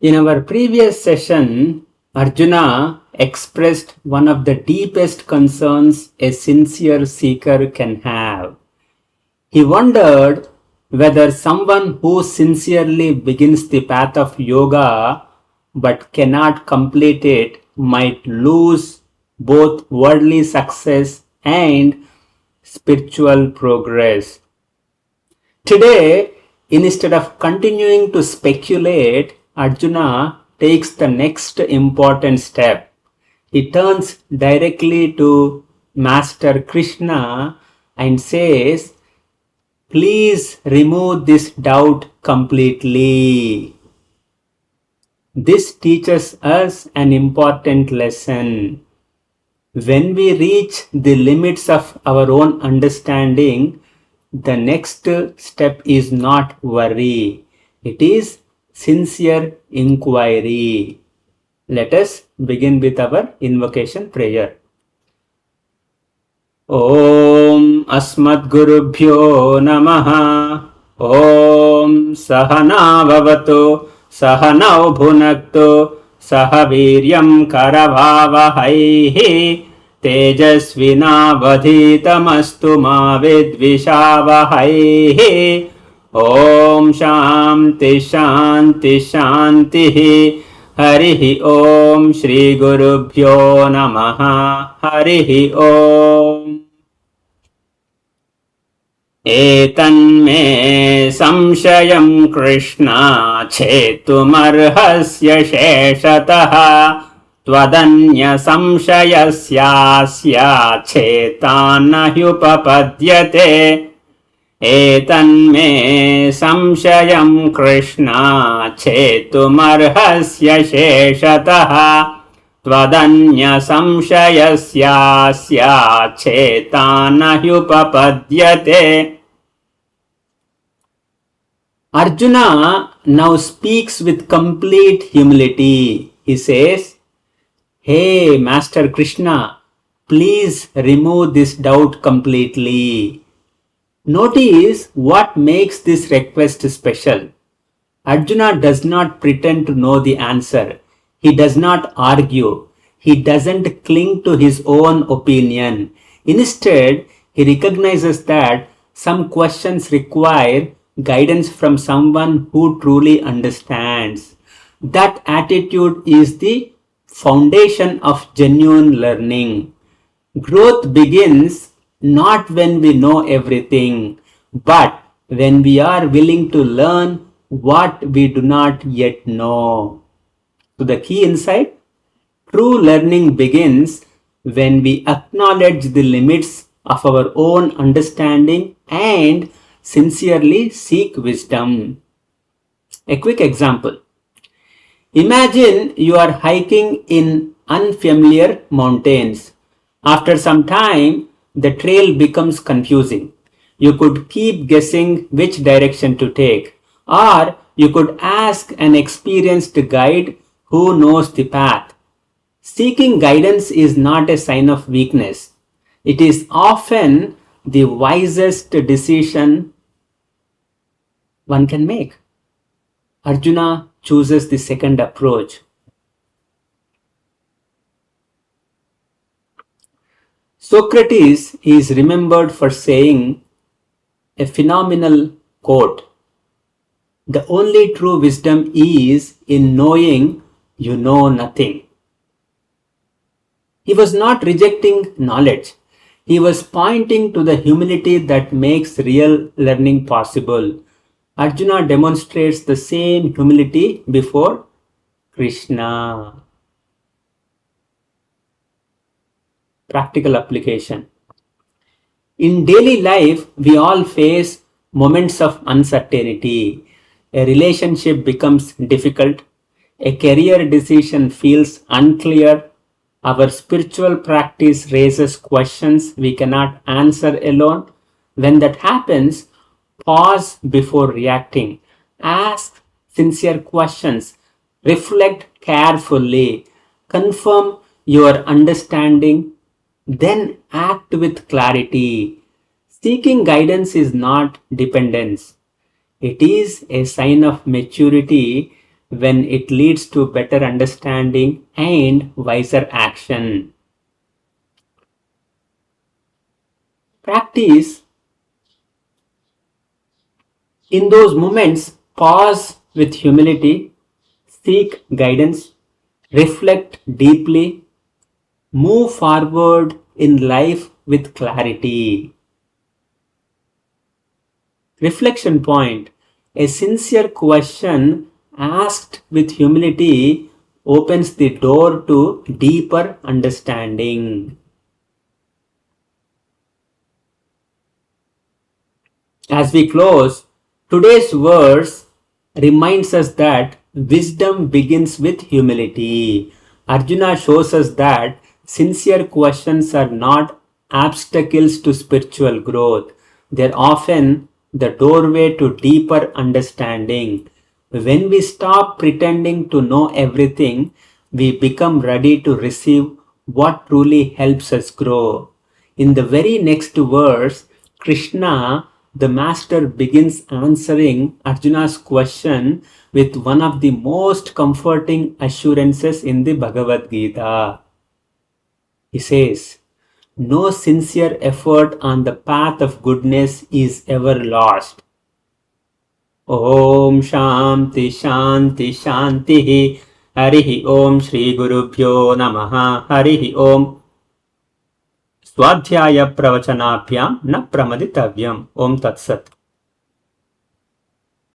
In our previous session, Arjuna expressed one of the deepest concerns a sincere seeker can have. He wondered whether someone who sincerely begins the path of yoga but cannot complete it might lose both worldly success and spiritual progress. Today, instead of continuing to speculate, Arjuna takes the next important step. He turns directly to Master Krishna and says, "Please remove this doubt completely." This teaches us an important lesson. When we reach the limits of our own understanding, the next step is not worry. It is sincere inquiry. Let us begin with our invocation prayer. Om Asmat Gurubhyo Namaha. Om Sahana Bhavatu Sahanau Bhunaktu Sahaviryam Karavavahaihi Tejasvinavadhitamastu ma vidvishavahaihi. Om Shanti Shanti Shanti. Harihi Om Shri Gurubhyo Namaha. Harihi Om. Etanme samshayam Krishna chetumarhasya sheshataha Tvadanya samshayasyasya chetanahyupapadyate. Etanme samshayam Krishna chetumarhasya sheshataha Tvadanya samshayasyasya chetanahyupapadyate. Arjuna now speaks with complete humility. He says, "Hey Master Krishna, please remove this doubt completely." Notice what makes this request special. Arjuna does not pretend to know the answer. He does not argue. He doesn't cling to his own opinion. Instead, he recognizes that some questions require guidance from someone who truly understands. That attitude is the foundation of genuine learning. Growth begins not when we know everything, but when we are willing to learn what we do not yet know. So the key insight: true learning begins when we acknowledge the limits of our own understanding and sincerely seek wisdom. A quick example. Imagine you are hiking in unfamiliar mountains. After some time, the trail becomes confusing. You could keep guessing which direction to take, or you could ask an experienced guide who knows the path. Seeking guidance is not a sign of weakness. It is often the wisest decision one can make. Arjuna chooses the second approach. Socrates is remembered for saying a phenomenal quote: "The only true wisdom is in knowing you know nothing." He was not rejecting knowledge. He was pointing to the humility that makes real learning possible. Arjuna demonstrates the same humility before Krishna. Practical application. In daily life, we all face moments of uncertainty. A relationship becomes difficult. A career decision feels unclear. Our spiritual practice raises questions we cannot answer alone. When that happens, pause before reacting. Ask sincere questions. Reflect carefully. Confirm your understanding. Then act with clarity. Seeking guidance is not dependence. It is a sign of maturity. when it leads to better understanding and wiser action. Practice in those moments, pause with humility, seek guidance, reflect deeply, move forward in life with clarity. Reflection point. A sincere question asked with humility opens the door to deeper understanding. As we close, today's verse reminds us that wisdom begins with humility. Arjuna shows us that sincere questions are not obstacles to spiritual growth. They're often the doorway to deeper understanding. When we stop pretending to know everything, we become ready to receive what truly helps us grow. In the very next verse, Krishna, the master, begins answering Arjuna's question with one of the most comforting assurances in the Bhagavad Gita. He says, "No sincere effort on the path of goodness is ever lost." Om Shanti Shanti Shanti. Harihi Om Shri Gurubhyo Namaha. Harihi Om. स्वाध्याय प्रवचनाभ्याम न प्रमदितव्यम। ओम तत्सत।